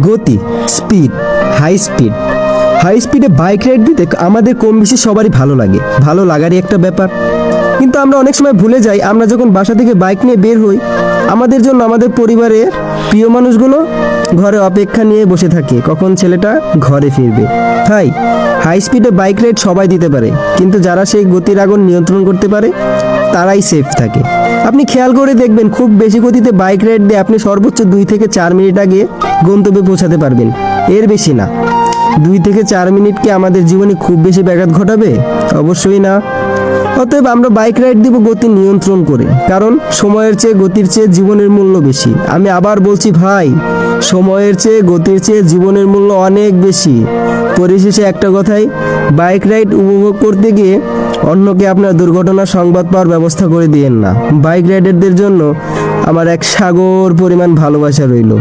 গতি, speed, high স্পিডে bike ride দিতে আমাদের কম বেশি সবারই ভালো লাগে, ভালো লাগারই একটা ব্যাপার। কিন্তু আমরা অনেক সময় ভুলে যাই, আমরা যখন বাসা থেকে বাইক নিয়ে বের হই, আমাদের জন্য আমাদের পরিবারের প্রিয় মানুষগুলো ঘরে অপেক্ষা নিয়ে বসে থাকে কখন ছেলেটা ঘরে ফিরবে। তাই হাই স্পিডে বাইক রাইড সবাই দিতে পারে, কিন্তু যারা সেই গতির আগুন নিয়ন্ত্রণ করতে পারে তারাই সেফ থাকে। আপনি খেয়াল করে দেখবেন, খুব বেশি গতিতে বাইক রাইড দিয়ে আপনি সর্বোচ্চ 2 থেকে 4 মিনিট আগে গন্তব্যে পৌঁছাতে পারবেন, এর বেশি না। 2 থেকে 4 মিনিট কি আমাদের জীবনে খুব বেশি ব্যাঘাত ঘটাবে? অবশ্যই না। অতএব আমরা বাইক রাইড দিব গতি নিয়ন্ত্রণ করে, কারণ সময়ের চেয়ে গতির চেয়ে জীবনের মূল্য বেশি। আমি আবার বলছি ভাই, সময়ের চেয়ে গতির চেয়ে জীবনের মূল্য অনেক বেশি। পরিশেষে একটা কথাই, বাইক রাইড উপভোগ করতে গিয়ে অন্যকে আপনার দুর্ঘটনার সংবাদ পাওয়ার ব্যবস্থা করে দিয়েন না। বাইক রাইডারদের জন্য আমার এক সাগর পরিমাণ ভালোবাসা রইল।